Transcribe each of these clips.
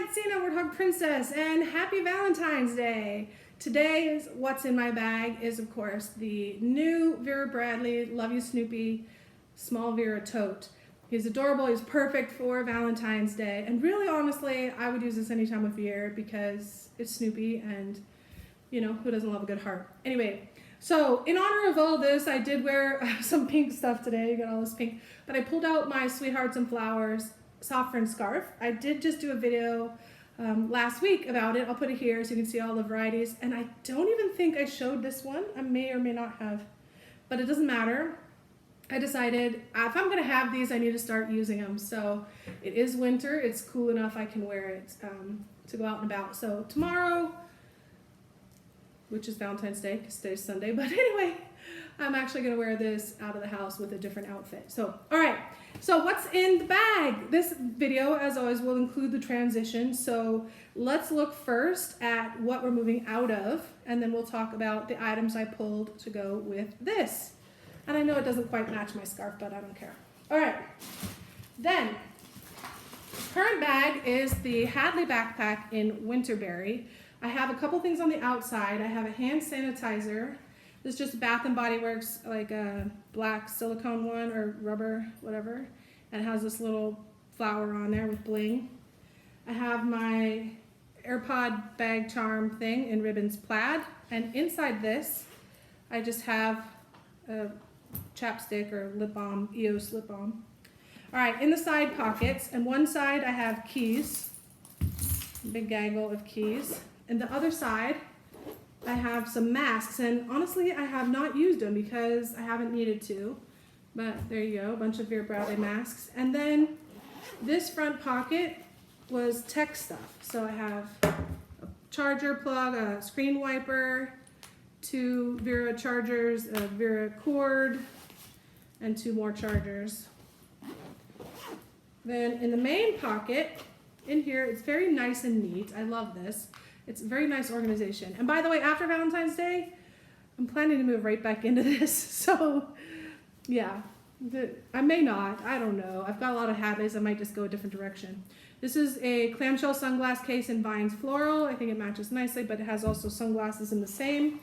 it's Cena, Warthog Princess, and happy Valentine's Day. Today's what's in my bag is, of course, the new Vera Bradley Love You Snoopy Small Vera Tote. He's adorable, he's perfect for Valentine's Day, and really honestly, I would use this any time of year because it's Snoopy and, you know, who doesn't love a good heart? Anyway, so in honor of all this, I did wear some pink stuff today, got all this pink, but I pulled out my Sweethearts and Flowers soft fringe scarf. I did just do a video last week about it. I'll put it here so you can see all the varieties, and I don't even think I showed this one. I may or may not have, but it doesn't matter. I decided if I'm gonna have these, I need to start using them. So it is winter, it's cool enough I can wear it to go out and about. So tomorrow, which is Valentine's Day, because today's Sunday, but anyway, I'm actually gonna wear this out of the house with a different outfit. So, all right, so what's in the bag? This video, as always, will include the transition. So let's look first at what we're moving out of, and then we'll talk about the items I pulled to go with this. And I know it doesn't quite match my scarf, but I don't care. All right, then, current bag is the Hadley backpack in Winterberry. I have a couple things on the outside. I have a hand sanitizer. This is just Bath & Body Works, like a black silicone one or rubber, whatever. And it has this little flower on there with bling. I have my AirPod bag charm thing in Ribbons Plaid. And inside this, I just have a chapstick or lip balm, EOS lip balm. All right, in the side pockets, and one side I have keys, big gaggle of keys. And the other side, I have some masks, and honestly, I have not used them because I haven't needed to, but there you go, a bunch of Vera Bradley masks. And then this front pocket was tech stuff. So I have a charger plug, a screen wiper, 2 Vera chargers, a Vera cord, and 2 more chargers. Then in the main pocket, in here, it's very nice and neat. I love this. It's a very nice organization. And by the way, after Valentine's Day, I'm planning to move right back into this. So yeah, I may not, I don't know. I've got a lot of Hadleys, I might just go a different direction. This is a clamshell sunglass case in Vines Floral. I think it matches nicely, but it has also sunglasses in the same.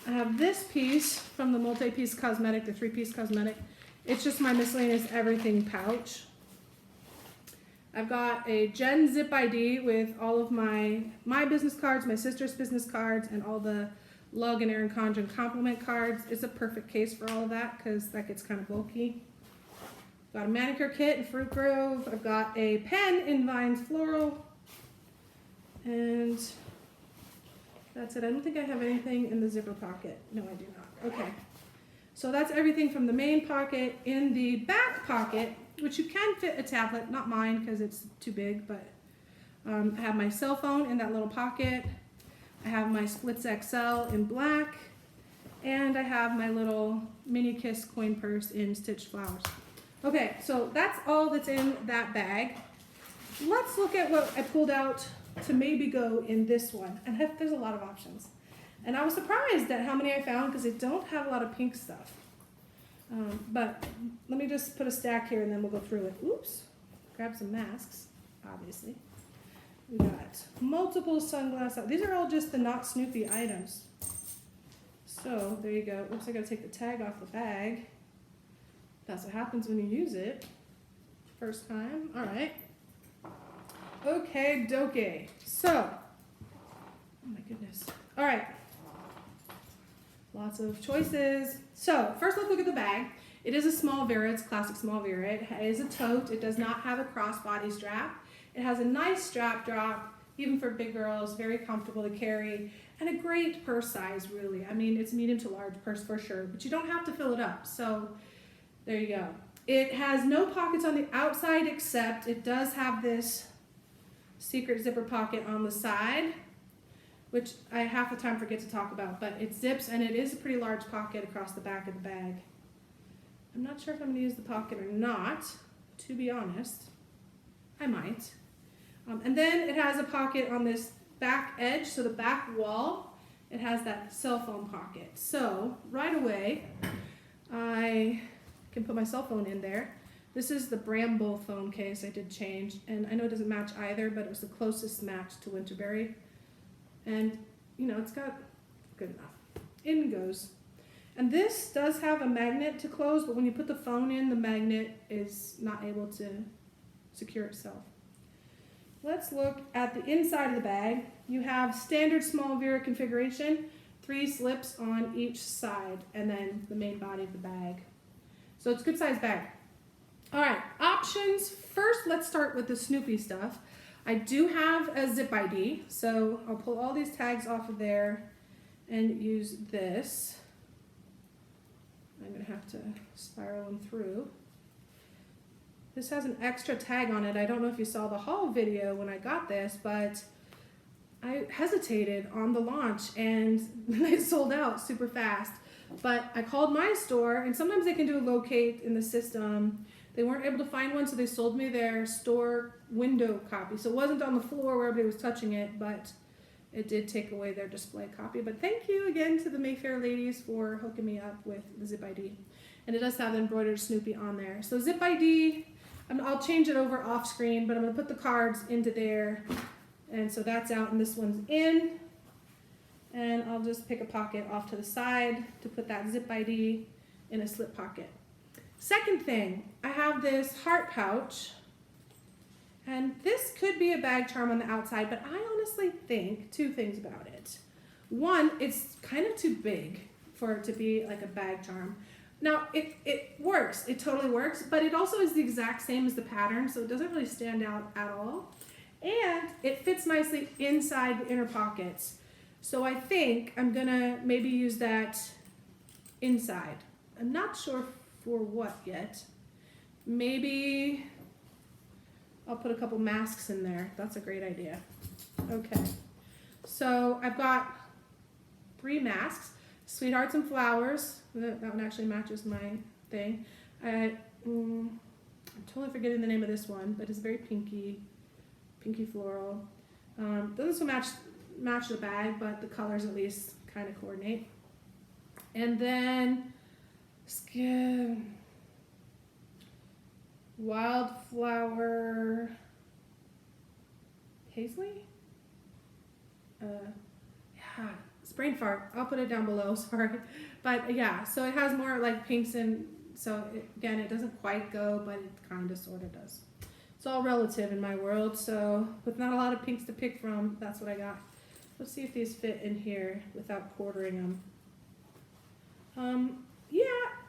I have this piece from the multi-piece Cosmetic, the 3-piece Cosmetic. It's just my miscellaneous everything pouch. I've got a Jenn zip ID with all of my business cards, my sister's business cards, and all the Lug and Erin Condren compliment cards. It's a perfect case for all of that because that gets kind of bulky. Got a manicure kit in Fruit Grove. I've got a pen in Vines Floral. And that's it. I don't think I have anything in the zipper pocket. No, I do not. Okay. So that's everything from the main pocket. In the back pocket, which you can fit a tablet, not mine because it's too big, but I have my cell phone in that little pocket. I have my Splits XL in black, and I have my little mini kiss coin purse in stitched flowers. Okay, so that's all that's in that bag. Let's look at what I pulled out to maybe go in this one, and there's a lot of options. And I was surprised at how many I found because they don't have a lot of pink stuff. But let me just put a stack here and then we'll go through it. Oops, grab some masks, obviously. We got multiple sunglasses. These are all just the not Snoopy items. So there you go. Oops, I gotta take the tag off the bag. That's what happens when you use it. First time, all right. Okay, doke. So, oh my goodness. All right. Lots of choices. So first let's look at the bag. It is a small Vera, it's classic small Vera. It is a tote. It does not have a crossbody strap. It has a nice strap drop, even for big girls, very comfortable to carry, and a great purse size, really. I mean, it's medium to large purse for sure, but you don't have to fill it up. So there you go. It has no pockets on the outside, except it does have this secret zipper pocket on the side, which I half the time forget to talk about, but it zips and it is a pretty large pocket across the back of the bag. I'm not sure if I'm gonna use the pocket or not, to be honest. I might. And then it has a pocket on this back edge, so the back wall, it has that cell phone pocket. So right away, I can put my cell phone in there. This is the Bramble phone case I did change, and I know it doesn't match either, but it was the closest match to Winterberry. And, you know, it's got good enough. In goes. And this does have a magnet to close, but when you put the phone in, the magnet is not able to secure itself. Let's look at the inside of the bag. You have standard Small Vera configuration, 3 slips on each side, and then the main body of the bag. So it's a good size bag. All right, options. First, let's start with the Snoopy stuff. I do have a zip ID, so I'll pull all these tags off of there and use this. I'm gonna have to spiral them through. This has an extra tag on it. I don't know if you saw the haul video when I got this, but I hesitated on the launch and it sold out super fast. But I called my store, and sometimes they can do a locate in the system. They weren't able to find one, so they sold me their store window copy. So it wasn't on the floor where everybody was touching it, but it did take away their display copy. But thank you again to the Mayfair ladies for hooking me up with the zip ID. And it does have the embroidered Snoopy on there. So zip ID, I'll change it over off screen, but I'm gonna put the cards into there. And so that's out and this one's in. And I'll just pick a pocket off to the side to put that zip ID in a slip pocket. Second thing, I have this heart pouch. And this could be a bag charm on the outside, but I honestly think 2 things about it. One, it's kind of too big for it to be like a bag charm. Now, it works, it totally works, but it also is the exact same as the pattern, so it doesn't really stand out at all. And it fits nicely inside the inner pockets. So I think I'm gonna maybe use that inside. I'm not sure for what yet. Maybe I'll put a couple masks in there. That's a great idea. Okay, so I've got 3 masks. Sweethearts and Flowers. That one actually matches my thing. I'm totally forgetting the name of this one, but it's very pinky floral. Doesn't so match the bag, but the colors at least kind of coordinate. And then Wildflower Paisley? Yeah, it's brain fart. I'll put it down below, sorry. But yeah, so it has more like pinks and so again, it doesn't quite go, but it kind of sort of does. It's all relative in my world, so with not a lot of pinks to pick from, that's what I got. Let's see if these fit in here without quartering them.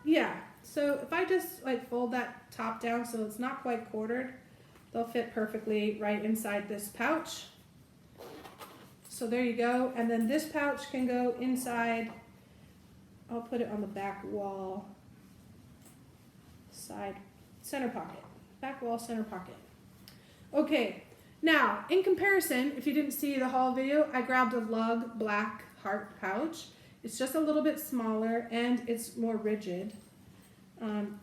Yeah. So if I just like fold that top down so it's not quite quartered, they'll fit perfectly right inside this pouch. So there you go. And then this pouch can go inside. I'll put it on the back wall, side, center pocket, back wall, center pocket. Okay, now in comparison, if you didn't see the haul video, I grabbed a lug black heart pouch. It's just a little bit smaller and it's more rigid.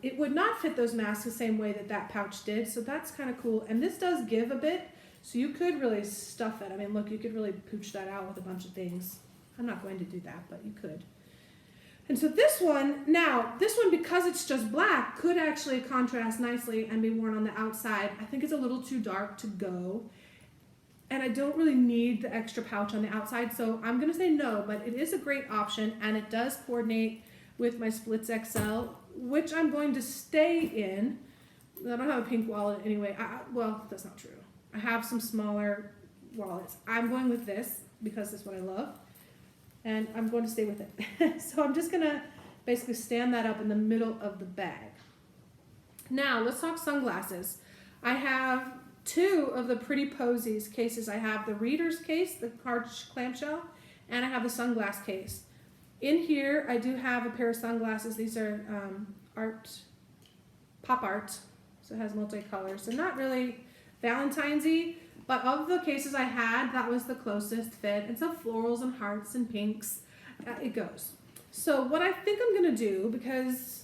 It would not fit those masks the same way that pouch did, so that's kind of cool. And this does give a bit, so you could really stuff it. I mean, look, you could really pooch that out with a bunch of things. I'm not going to do that, but you could. And so this one, because it's just black, could actually contrast nicely and be worn on the outside. I think it's a little too dark to go. And I don't really need the extra pouch on the outside, so I'm gonna say no, but it is a great option and it does coordinate with my Splits XL, which I'm going to stay in. I don't have a pink wallet anyway. Well, that's not true. I have some smaller wallets. I'm going with this because it's what I love. And I'm going to stay with it. So I'm just gonna basically stand that up in the middle of the bag. Now let's talk sunglasses. I have 2 of the Pretty Posies cases. I have the reader's case, the clamshell, and I have the sunglass case. In here, I do have a pair of sunglasses. These are pop art, so it has multicolors. So not really Valentine's-y, but of the cases I had, that was the closest fit. And so florals and hearts and pinks, it goes. So what I think I'm gonna do, because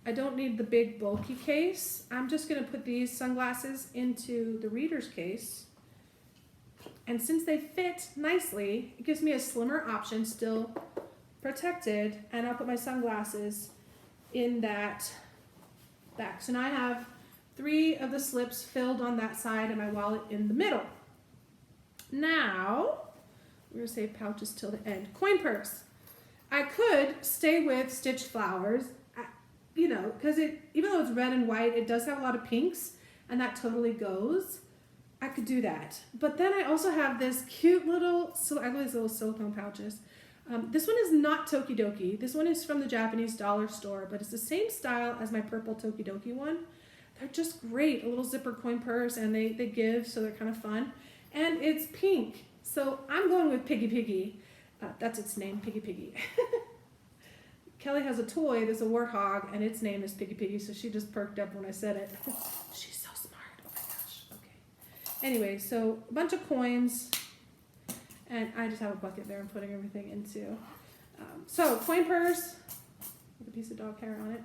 I don't need the big bulky case, I'm just gonna put these sunglasses into the reader's case. And since they fit nicely, it gives me a slimmer option, still protected, and I'll put my sunglasses in that back. So now I have 3 of the slips filled on that side and my wallet in the middle. Now, we're gonna save pouches till the end. Coin purse. I could stay with stitched flowers, you know, because even though it's red and white, it does have a lot of pinks, and that totally goes. I could do that. But then I also have this cute little, I have these little silicone pouches. This one is not Tokidoki. This one is from the Japanese dollar store, but it's the same style as my purple Tokidoki one. They're just great. A little zipper coin purse, and they give, so they're kind of fun. And it's pink. So I'm going with Piggy Piggy. That's its name, Piggy Piggy. Kelly has a toy that's a warthog, and its name is Piggy Piggy, so she just perked up when I said it. She's so smart. Oh my gosh. Okay. Anyway, so a bunch of coins, and I just have a bucket there I'm putting everything into. So coin purse with a piece of dog hair on it.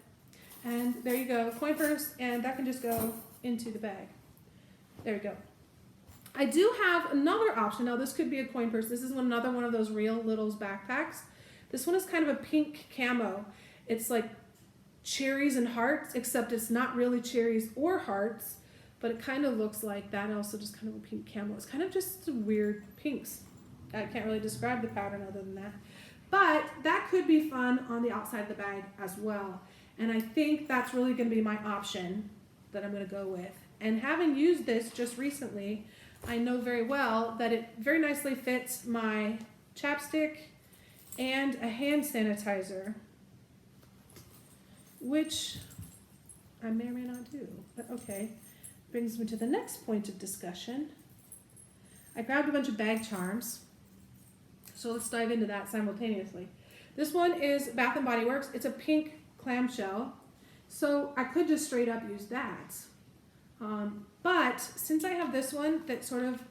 And there you go, coin purse, and that can just go into the bag. There we go. I do have another option. Now this could be a coin purse. This is another one of those Real Littles backpacks. This one is kind of a pink camo. It's like cherries and hearts, except it's not really cherries or hearts, but it kind of looks like that. And also just kind of a pink camo. It's kind of just weird pinks. I can't really describe the pattern other than that. But that could be fun on the outside of the bag as well. And I think that's really going to be my option that I'm going to go with. And having used this just recently, I know very well that it very nicely fits my chapstick and a hand sanitizer, which I may or may not do, but okay. Brings me to the next point of discussion. I grabbed a bunch of bag charms, so let's dive into that simultaneously. This one is Bath & Body Works. It's a pink clamshell, so I could just straight up use that. But since I have this one that sort of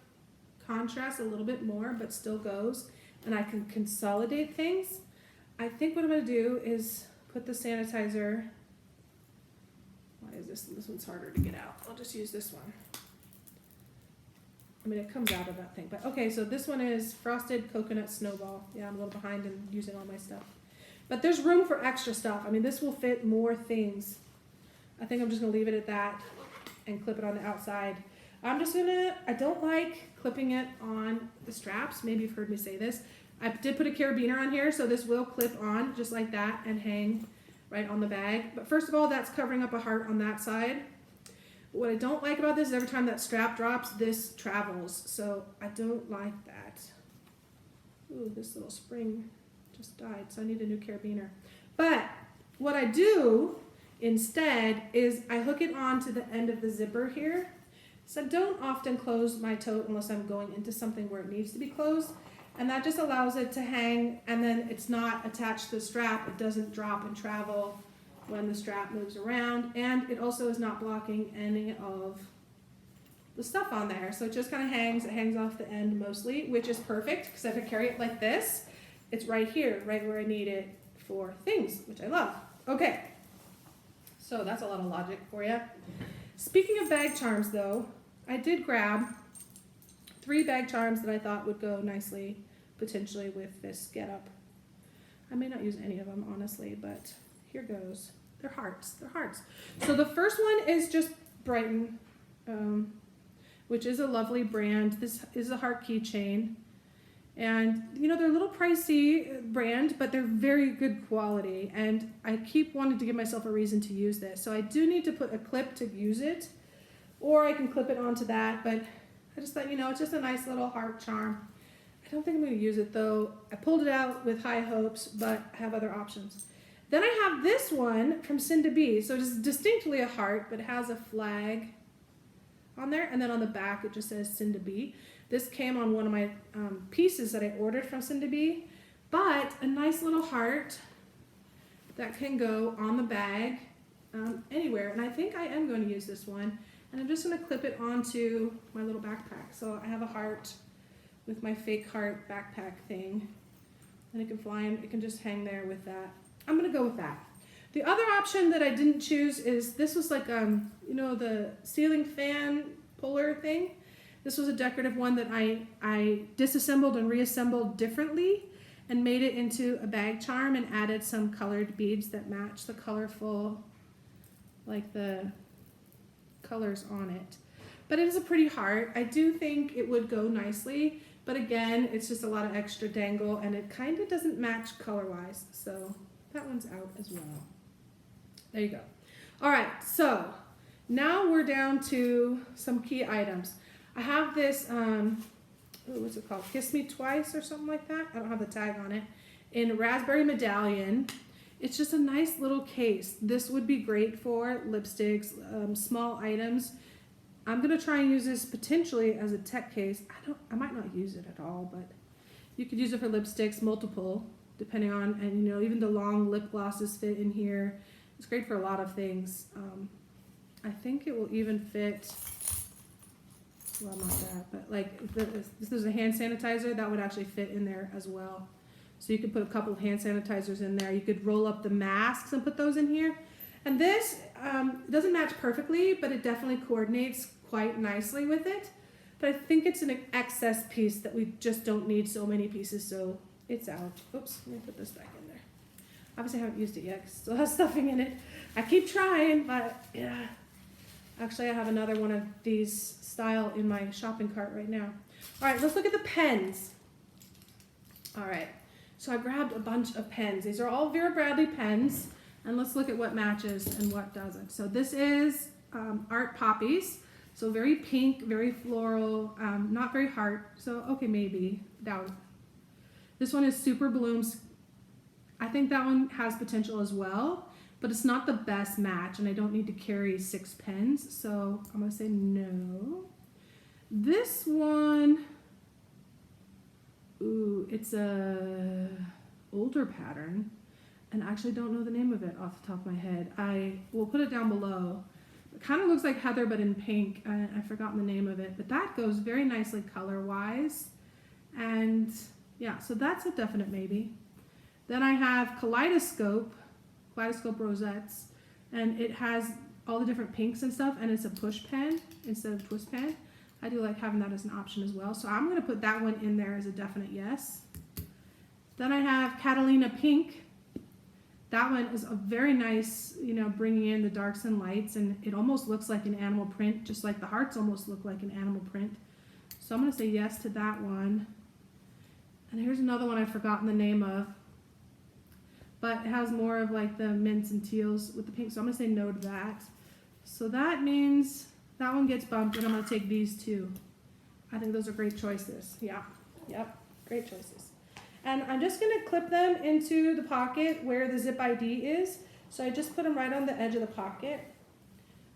contrasts a little bit more but still goes, and I can consolidate things, I think what I'm going to do is put the sanitizer. Why is this one's harder to get out? I'll just use this one. I mean, it comes out of that thing. But okay, so this one is Frosted Coconut Snowball. Yeah, I'm a little behind in using all my stuff. But there's room for extra stuff. I mean, this will fit more things. I think I'm just going to leave it at that and clip it on the outside. I don't like clipping it on the straps. Maybe you've heard me say this. I did put a carabiner on here, so this will clip on just like that and hang right on the bag. But first of all, that's covering up a heart on that side. What I don't like about this is every time that strap drops, this travels. So I don't like that. Ooh, this little spring just died, so I need a new carabiner. But what I do instead is I hook it onto the end of the zipper here. So I don't often close my tote unless I'm going into something where it needs to be closed. And that just allows it to hang, and then it's not attached to the strap. It doesn't drop and travel when the strap moves around. And it also is not blocking any of the stuff on there. So it just kind of hangs. It hangs off the end mostly, which is perfect because if I carry it like this, it's right here, right where I need it for things, which I love. Okay. So that's a lot of logic for you. Speaking of bag charms, though, I did grab 3 bag charms that I thought would go nicely, potentially, with this getup. I may not use any of them, honestly, but here goes. They're hearts. They're hearts. So the first one is just Brighton, which is a lovely brand. This is a heart keychain. And, you know, they're a little pricey brand, but they're very good quality. And I keep wanting to give myself a reason to use this. So I do need to put a clip to use it, or I can clip it onto that. But I just thought, you know, it's just a nice little heart charm. I don't think I'm going to use it, though. I pulled it out with high hopes, but I have other options. Then I have this one from Cinda B. So it's distinctly a heart, but it has a flag on there. And then on the back, it just says Cinda B. This came on one of my pieces that I ordered from Cinda B, but a nice little heart that can go on the bag anywhere. And I think I am going to use this one. And I'm just going to clip it onto my little backpack. So I have a heart with my fake heart backpack thing. And it can fly and it can just hang there with that. I'm going to go with that. The other option that I didn't choose is this was like, you know, the ceiling fan puller thing. This was a decorative one that I disassembled and reassembled differently and made it into a bag charm and added some colored beads that match the colorful like the colors on it. But it is a pretty heart. I do think it would go nicely, but again, it's just a lot of extra dangle and it kind of doesn't match color-wise. So that one's out as well. There you go. All right, so now we're down to some key items. I have this, what's it called? Kiss Me Twice or something like that. I don't have the tag on it. In Raspberry Medallion. It's just a nice little case. This would be great for lipsticks, small items. I'm gonna try and use this potentially as a tech case. I might not use it at all, but you could use it for lipsticks, multiple, depending on, and you know, even the long lip glosses fit in here. It's great for a lot of things. I think it will even fit, well, not that, but like if there's a hand sanitizer, that would actually fit in there as well. So you could put a couple of hand sanitizers in there. You could roll up the masks and put those in here. And this doesn't match perfectly, but it definitely coordinates quite nicely with it. But I think it's an excess piece that we just don't need so many pieces, so it's out. Oops, let me put this back in there. Obviously I haven't used it yet because it still has stuffing in it. I keep trying, but yeah. Actually, I have another one of these style in my shopping cart right now. All right, let's look at the pens. All right, so I grabbed a bunch of pens. These are all Vera Bradley pens, and let's look at what matches and what doesn't. So this is Art Poppies. So very pink, very floral, not very heart. So, okay, maybe, down. This one is Superbloom's. I think that one has potential as well, but it's not the best match, and I don't need to carry 6 pens, so I'm gonna say no. This one, ooh, it's a older pattern, and I actually don't know the name of it off the top of my head. I will put it down below. It kind of looks like Heather, but in pink. I've forgotten the name of it, but that goes very nicely color-wise, and yeah, so that's a definite maybe. Then I have Kaleidoscope Rosettes, and it has all the different pinks and stuff, and it's a push pen instead of twist pen. I do like having that as an option as well, so I'm going to put that one in there as a definite yes. Then I have Catalina Pink. That one is a very nice, you know, bringing in the darks and lights, and it almost looks like an animal print, just like the hearts almost look like an animal print. So I'm going to say yes to that one. And here's another one I've forgotten the name of, but it has more of like the mints and teals with the pink, so I'm gonna say no to that. So that means that one gets bumped, and I'm gonna take these two. I think those are great choices. Yeah, yep, great choices. And I'm just gonna clip them into the pocket where the zip ID is. So I just put them right on the edge of the pocket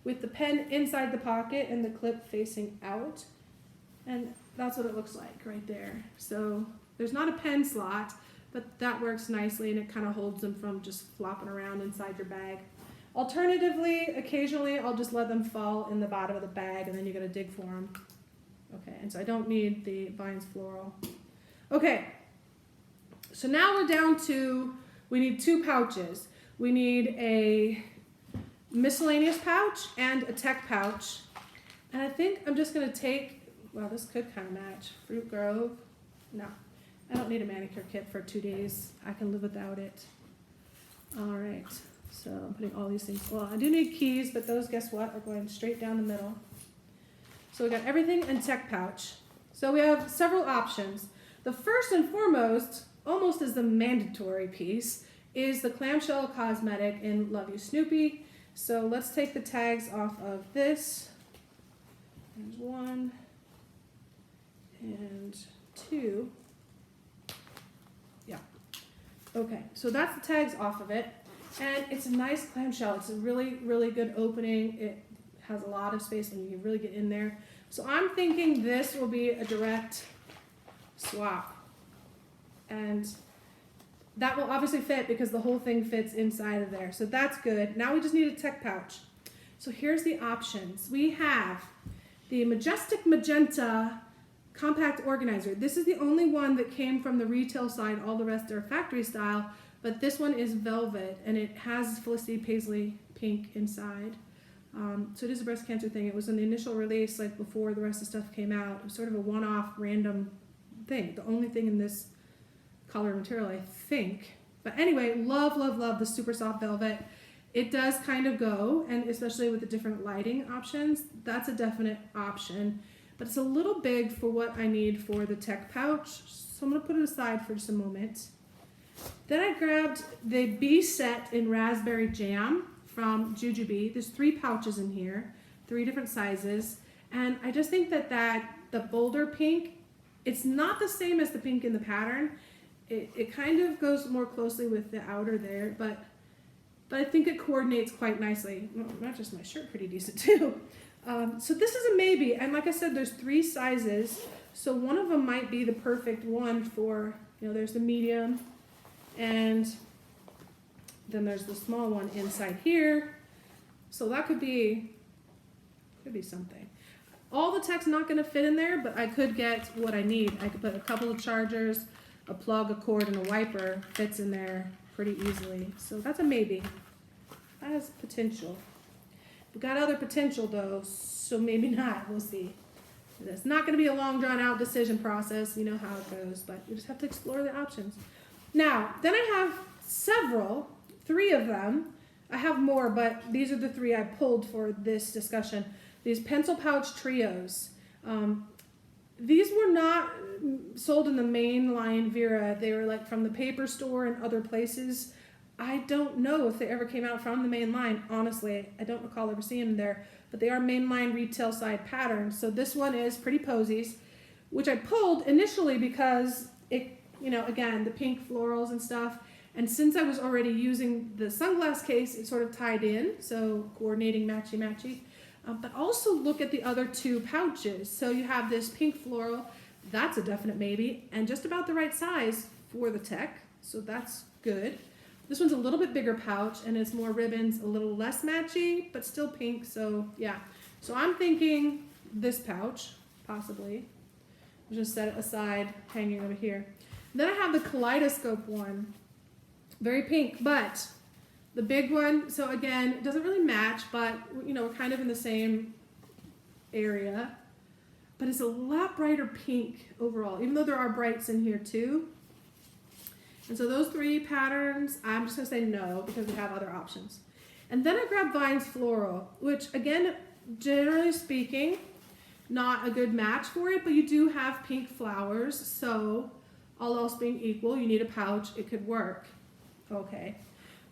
with the pen inside the pocket and the clip facing out. And that's what it looks like right there. So there's not a pen slot, but that works nicely, and it kind of holds them from just flopping around inside your bag. Alternatively, occasionally I'll just let them fall in the bottom of the bag, and then you gotta dig for them. Okay, and so I don't need the Vines Floral. Okay, so now we're down to, we need 2 pouches. We need a miscellaneous pouch and a tech pouch. And I think I'm just gonna take, well, this could kind of match. Fruit Grove, no. I don't need a manicure kit for 2 days. I can live without it. All right, so I'm putting all these things. Well, I do need keys, but those, guess what, are going straight down the middle. So we got everything in tech pouch. So we have several options. The first and foremost, almost as the mandatory piece, is the Clamshell Cosmetic in Love You Snoopy. So let's take the tags off of this. There's 1 and 2. Yeah. Okay, so that's the tags off of it. And it's a nice clamshell. It's a really, really good opening. It has a lot of space and you can really get in there. So I'm thinking this will be a direct swap. And that will obviously fit because the whole thing fits inside of there. So that's good. Now we just need a tech pouch. So here's the options. We have the Majestic Magenta Compact Organizer. This is the only one that came from the retail side. All the rest are factory style, but this one is velvet, and it has Felicity Paisley pink inside. So it is a breast cancer thing. It was an initial release, like before the rest of the stuff came out. It was sort of a one-off random thing. The only thing in this color material, I think. But anyway, love, love, love the super soft velvet. it does kind of go, and especially with the different lighting options, that's a definite option. But it's a little big for what I need for the tech pouch, so I'm going to put it aside for just a moment. Then I grabbed the Bee set in Raspberry Jam from Jujubee. There's 3 pouches in here, 3 different sizes, and I just think that the bolder pink, it's not the same as the pink in the pattern. It kind of goes more closely with the outer there, but I think it coordinates quite nicely. Well, matches my shirt pretty decent too. So this is a maybe, and like I said, there's 3 sizes, so one of them might be the perfect one for, there's the medium, and then there's the small one inside here. So that could be something. All the tech's not going to fit in there, but I could get what I need. I could put a couple of chargers, a plug, a cord, and a wiper fits in there pretty easily. So that's a maybe. That has potential. We've got other potential though, so maybe not. We'll see. It's not going to be a long drawn out decision process. You know how it goes, but you just have to explore the options. Now, then I have 3 of them. I have more, but these are the 3 I pulled for this discussion. These pencil pouch trios. These were not sold in the mainline Vera. They were like from the paper store and other places. I don't know if they ever came out from the main line. Honestly, I don't recall ever seeing them there, but they are mainline retail side patterns. So this one is Pretty Posies, which I pulled initially because it, again, the pink florals and stuff. And since I was already using the sunglass case, it sort of tied in. So coordinating matchy-matchy. But also look at the other 2 pouches. So you have this pink floral. That's a definite maybe. And just about the right size for the tech. So that's good. This one's a little bit bigger pouch and it's more ribbons, a little less matchy, but still pink. So yeah. So I'm thinking this pouch, possibly. I'll just set it aside, hanging over here. Then I have the Kaleidoscope one. Very pink, but the big one, so again, it doesn't really match, but we're kind of in the same area. But it's a lot brighter pink overall, even though there are brights in here too. And so those 3 patterns, I'm just gonna say no because we have other options. And then I grabbed Vine's Floral, which again, generally speaking, not a good match for it, but you do have pink flowers, so all else being equal, you need a pouch, it could work. Okay.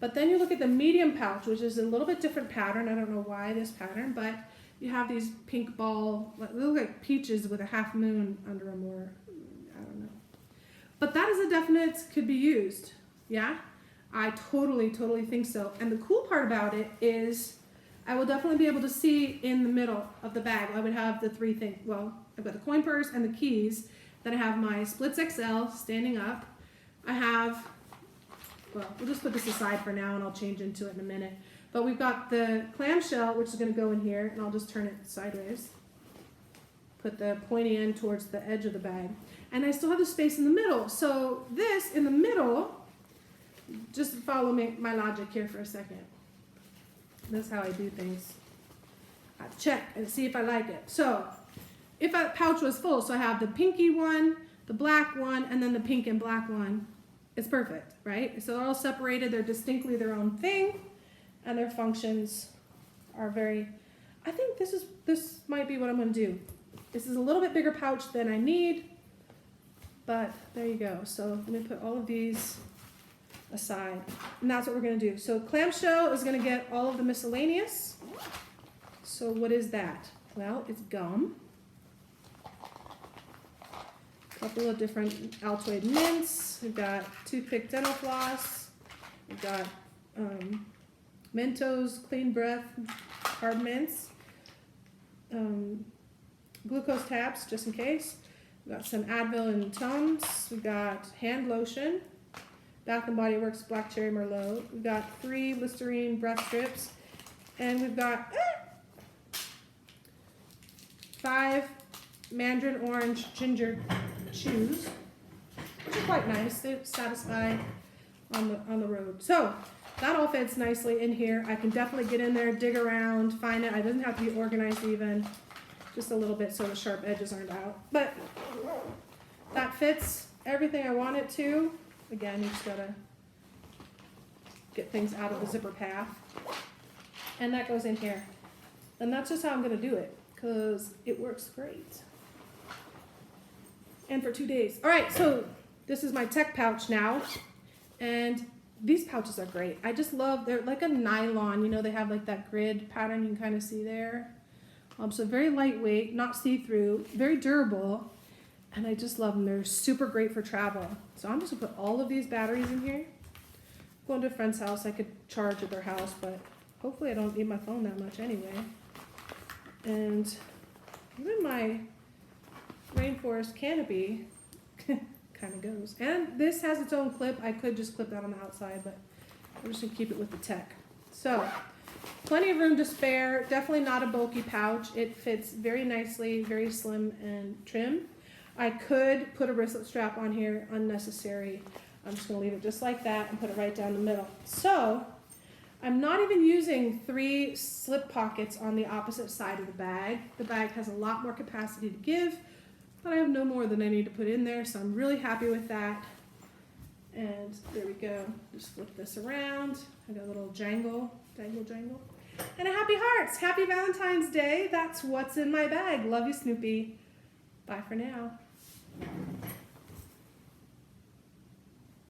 But then you look at the medium pouch, which is a little bit different pattern. I don't know why this pattern, but you have these pink ball, they look like peaches with a half moon under them, or I don't know. But that is a definite could be used. Yeah, I totally think so. And the cool part about it is I will definitely be able to see in the middle of the bag. I would have the 3 things. Well, I've got the coin purse and the keys. Then I have my Splits XL standing up. I have, well, we'll just put this aside for now and I'll change into it in a minute. But we've got the clamshell, which is going to go in here, and I'll just turn it sideways. Put the pointy end towards the edge of the bag. And I still have the space in the middle. So this in the middle, just follow my logic here for a second. That's how I do things. I check and see if I like it. So if a pouch was full, so I have the pinky one, the black one, and then the pink and black one, it's perfect, right? So they're all separated. They're distinctly their own thing, and their functions are very, I think this might be what I'm going to do. This is a little bit bigger pouch than I need, but there you go. So let me put all of these aside, and that's what we're going to do. So clamshell is going to get all of the miscellaneous. So what is that? Well, it's gum. A couple of different Altoid mints. We've got toothpick dental floss. We've got Mentos clean breath hard mints. Glucose tabs, just in case. We've got some Advil and Tums. We've got hand lotion. Bath & Body Works Black Cherry Merlot. We've got 3 Listerine breath strips. And we've got 5 Mandarin Orange Ginger Chews, which are quite nice. They satisfy on the road. So that all fits nicely in here. I can definitely get in there, dig around, find it. It doesn't have to be organized even. Just a little bit so the sharp edges aren't out. But that fits everything I want it to. Again, you just gotta get things out of the zipper path. And that goes in here. And that's just how I'm gonna do it, because it works great. And for 2 days. All right, so this is my tech pouch now. And these pouches are great. I just love, they're like a nylon, you know, they have like that grid pattern you can kind of see there. So very lightweight, not see-through, very durable. And I just love them. They're super great for travel. So I'm just gonna put all of these batteries in here. Going to a friend's house, I could charge at their house, but hopefully I don't need my phone that much anyway. And even my rainforest canopy kind of goes. And this has its own clip. I could just clip that on the outside, but I'm just gonna keep it with the tech. So, plenty of room to spare. Definitely not a bulky pouch. It fits very nicely, very slim and trim. I could put a wristlet strap on here, unnecessary. I'm just gonna leave it just like that and put it right down the middle. So, I'm not even using 3 slip pockets on the opposite side of the bag. The bag has a lot more capacity to give, but I have no more than I need to put in there, so I'm really happy with that. And there we go. Just flip this around. I got a little jangle. And a happy hearts. Happy Valentine's Day. That's what's in my bag. Love you, Snoopy. Bye for now.